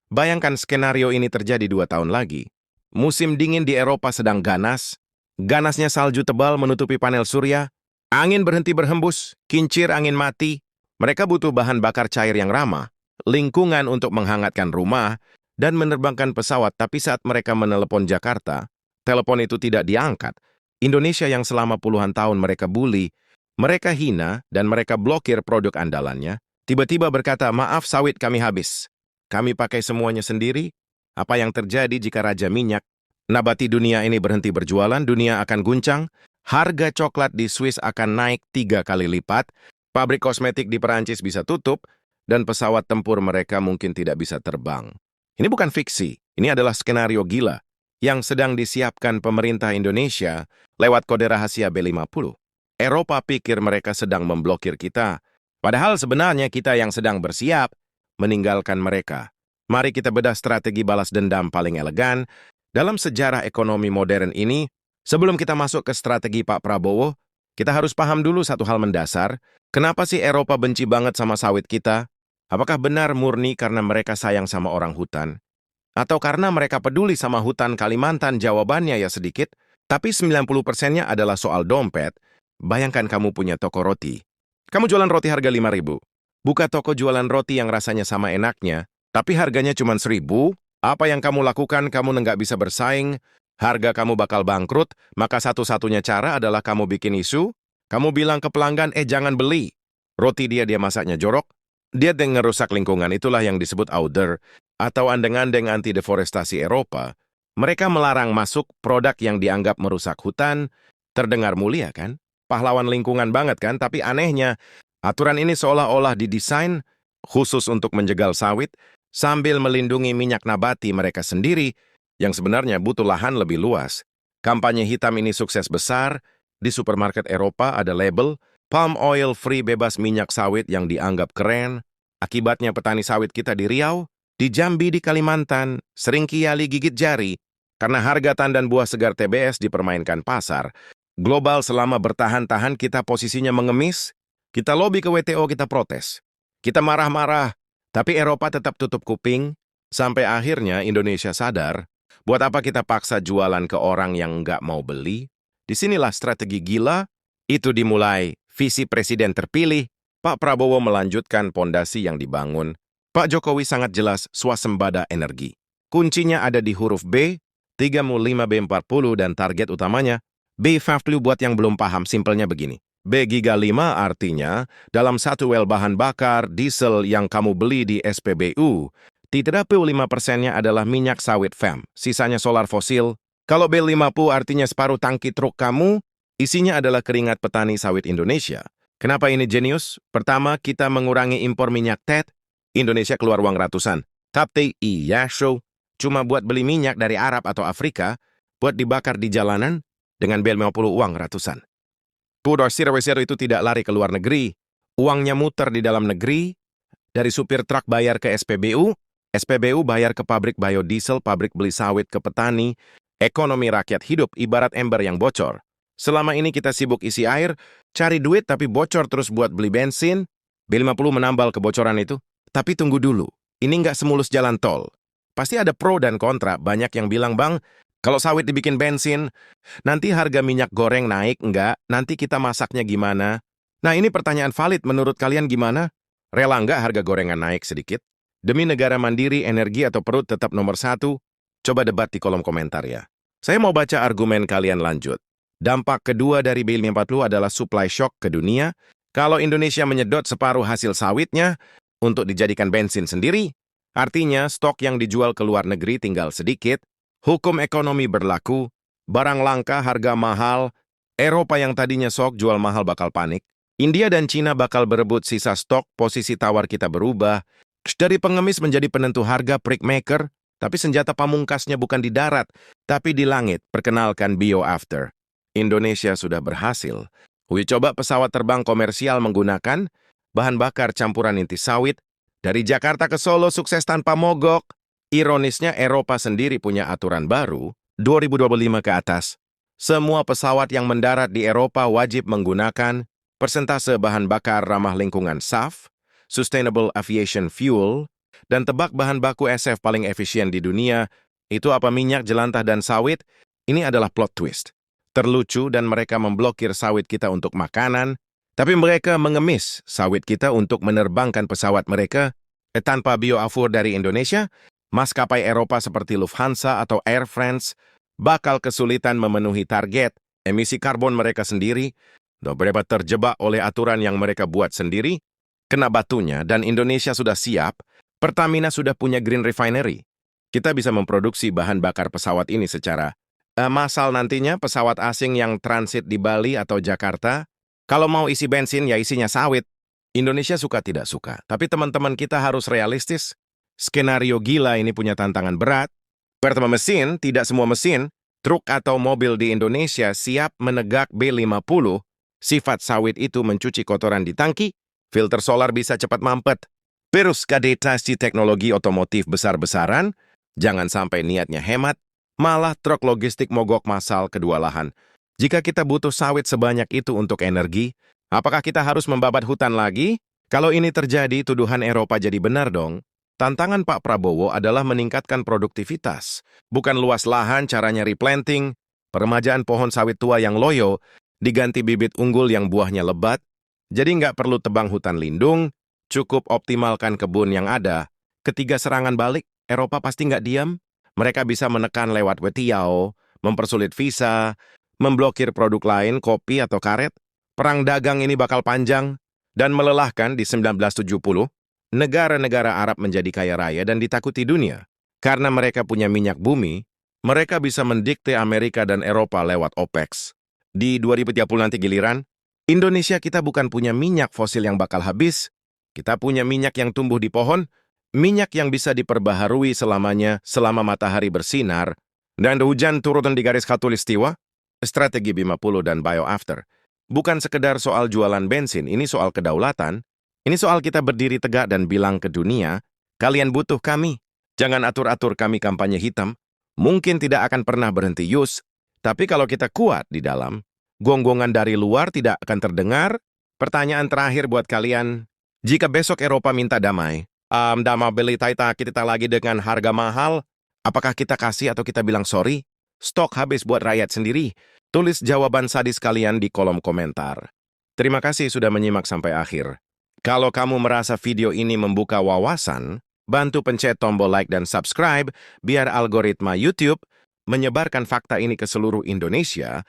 Bayangkan skenario ini terjadi 2 tahun lagi. Musim dingin di Eropa sedang ganas, ganasnya salju tebal menutupi panel surya, angin berhenti berhembus, kincir angin mati. Mereka butuh bahan bakar cair yang ramah, lingkungan untuk menghangatkan rumah, dan menerbangkan pesawat, tapi saat mereka menelepon Jakarta, telepon itu tidak diangkat. Indonesia yang selama puluhan tahun mereka bully, mereka hina, dan mereka blokir produk andalannya, tiba-tiba berkata, "Maaf, sawit kami habis. Kami pakai semuanya sendiri." Apa yang terjadi jika Raja Minyak nabati dunia ini berhenti berjualan? Dunia akan guncang, harga coklat di Swiss akan naik 3 kali lipat, pabrik kosmetik di Perancis bisa tutup, dan pesawat tempur mereka mungkin tidak bisa terbang. Ini bukan fiksi, ini adalah skenario gila yang sedang disiapkan pemerintah Indonesia lewat kode rahasia B50. Eropa pikir mereka sedang memblokir kita, padahal sebenarnya kita yang sedang bersiap meninggalkan mereka. Mari kita bedah strategi balas dendam paling elegan dalam sejarah ekonomi modern ini. Sebelum kita masuk ke strategi Pak Prabowo, kita harus paham dulu satu hal mendasar. Kenapa sih Eropa benci banget sama sawit kita? Apakah benar murni karena mereka sayang sama orang hutan? Atau karena mereka peduli sama hutan Kalimantan? Jawabannya ya sedikit, tapi 90%-nya adalah soal dompet. Bayangkan kamu punya toko roti. Kamu jualan roti harga 5.000. Buka toko jualan roti yang rasanya sama enaknya, tapi harganya cuma 1.000, apa yang kamu lakukan? Kamu nggak bisa bersaing, harga kamu bakal bangkrut, maka satu-satunya cara adalah kamu bikin isu, kamu bilang ke pelanggan, jangan beli. Roti dia masaknya jorok, dia ngerusak lingkungan, itulah yang disebut outer, atau andeng-andeng anti deforestasi Eropa. Mereka melarang masuk produk yang dianggap merusak hutan, terdengar mulia kan? Pahlawan lingkungan banget kan? Tapi anehnya, aturan ini seolah-olah didesain khusus untuk menjegal sawit, sambil melindungi minyak nabati mereka sendiri, yang sebenarnya butuh lahan lebih luas. Kampanye hitam ini sukses besar. Di supermarket Eropa ada label, palm oil free, bebas minyak sawit, yang dianggap keren. Akibatnya petani sawit kita di Riau, di Jambi, di Kalimantan, sering kiali gigit jari, karena harga tandan buah segar TBS dipermainkan pasar. Global selama bertahan-tahan kita posisinya mengemis, kita lobby ke WTO, kita protes. Kita marah-marah, tapi Eropa tetap tutup kuping, sampai akhirnya Indonesia sadar, buat apa kita paksa jualan ke orang yang nggak mau beli? Disinilah strategi gila, itu dimulai visi presiden terpilih, Pak Prabowo melanjutkan pondasi yang dibangun. Pak Jokowi sangat jelas swasembada energi. Kuncinya ada di huruf B, 35 B40, dan target utamanya B50. Buat yang belum paham, simpelnya begini. B Giga 5 artinya, dalam satu well bahan bakar diesel yang kamu beli di SPBU, 35%-nya adalah minyak sawit FEM, sisanya solar fosil. Kalau B50 artinya separuh tangki truk kamu, isinya adalah keringat petani sawit Indonesia. Kenapa ini jenius? Pertama, kita mengurangi impor minyak TET, Indonesia keluar uang ratusan. Tapi iya, cuma buat beli minyak dari Arab atau Afrika, buat dibakar di jalanan, dengan B50 uang ratusan. Pudor Sirwesero itu tidak lari ke luar negeri. Uangnya muter di dalam negeri. Dari supir truk bayar ke SPBU, SPBU bayar ke pabrik biodiesel, pabrik beli sawit ke petani. Ekonomi rakyat hidup ibarat ember yang bocor. Selama ini kita sibuk isi air, cari duit tapi bocor terus buat beli bensin. B50 menambal kebocoran itu. Tapi tunggu dulu, ini nggak semulus jalan tol. Pasti ada pro dan kontra. Banyak yang bilang, "Bang, kalau sawit dibikin bensin, nanti harga minyak goreng naik enggak? Nanti kita masaknya gimana?" Nah, ini pertanyaan valid. Menurut kalian gimana? Rela enggak harga gorengan naik sedikit? Demi negara mandiri, energi atau perut tetap nomor satu? Coba debat di kolom komentar ya. Saya mau baca argumen kalian lanjut. Dampak kedua dari B50 adalah supply shock ke dunia. Kalau Indonesia menyedot separuh hasil sawitnya untuk dijadikan bensin sendiri, artinya stok yang dijual ke luar negeri tinggal sedikit. Hukum ekonomi berlaku, barang langka, harga mahal, Eropa yang tadinya sok jual mahal bakal panik, India dan Cina bakal berebut sisa stok, posisi tawar kita berubah, dari pengemis menjadi penentu harga, prick maker, tapi senjata pamungkasnya bukan di darat, tapi di langit. Perkenalkan Bioafter. Indonesia sudah berhasil. Uji coba pesawat terbang komersial menggunakan bahan bakar campuran inti sawit, dari Jakarta ke Solo sukses tanpa mogok. Ironisnya, Eropa sendiri punya aturan baru, 2025 ke atas. Semua pesawat yang mendarat di Eropa wajib menggunakan persentase bahan bakar ramah lingkungan SAF, Sustainable Aviation Fuel, Dan tebak bahan baku SF paling efisien di dunia, itu apa? Minyak, jelantah, dan sawit? Ini adalah plot twist. Terlucu dan mereka memblokir sawit kita untuk makanan, tapi mereka mengemis sawit kita untuk menerbangkan pesawat mereka. Tanpa bioafur dari Indonesia, maskapai Eropa seperti Lufthansa atau Air France bakal kesulitan memenuhi target emisi karbon mereka sendiri. Beberapa terjebak oleh aturan yang mereka buat sendiri, kena batunya, dan Indonesia sudah siap. Pertamina sudah punya green refinery. Kita bisa memproduksi bahan bakar pesawat ini secara massal nantinya, pesawat asing yang transit di Bali atau Jakarta. Kalau mau isi bensin, ya isinya sawit. Indonesia suka tidak suka, tapi teman-teman kita harus realistis. Skenario gila ini punya tantangan berat. Pertama, mesin, tidak semua mesin, truk atau mobil di Indonesia siap menegak B50. Sifat sawit itu mencuci kotoran di tangki, filter solar bisa cepat mampet. Terus kadetasi teknologi otomotif besar-besaran, jangan sampai niatnya hemat, malah truk logistik mogok massal kedua lahan. Jika kita butuh sawit sebanyak itu untuk energi, apakah kita harus membabat hutan lagi? Kalau ini terjadi, tuduhan Eropa jadi benar dong. Tantangan Pak Prabowo adalah meningkatkan produktivitas. Bukan luas lahan, caranya replanting, peremajaan pohon sawit tua yang loyo, diganti bibit unggul yang buahnya lebat, jadi nggak perlu tebang hutan lindung, cukup optimalkan kebun yang ada. Ketiga serangan balik, Eropa pasti nggak diam. Mereka bisa menekan lewat WTO, mempersulit visa, memblokir produk lain, kopi atau karet. Perang dagang ini bakal panjang dan melelahkan. Di 1970, negara-negara Arab menjadi kaya raya dan ditakuti dunia. Karena mereka punya minyak bumi, mereka bisa mendikte Amerika dan Eropa lewat OPEC. Di 2030 nanti giliran, Indonesia kita bukan punya minyak fosil yang bakal habis, kita punya minyak yang tumbuh di pohon, minyak yang bisa diperbaharui selamanya selama matahari bersinar, dan hujan turun di garis khatulistiwa. Strategi B50 dan bioafter. Bukan sekedar soal jualan bensin, ini soal kedaulatan. Ini soal kita berdiri tegak dan bilang ke dunia, kalian butuh kami. Jangan atur-atur kami kampanye hitam. Mungkin tidak akan pernah berhenti Yus, tapi kalau kita kuat di dalam, gonggongan dari luar tidak akan terdengar. Pertanyaan terakhir buat kalian, jika besok Eropa minta damai, damai beli kita lagi dengan harga mahal, apakah kita kasih atau kita bilang sorry? Stok habis buat rakyat sendiri. Tulis jawaban sadis kalian di kolom komentar. Terima kasih sudah menyimak sampai akhir. Kalau kamu merasa video ini membuka wawasan, bantu pencet tombol like dan subscribe biar algoritma YouTube menyebarkan fakta ini ke seluruh Indonesia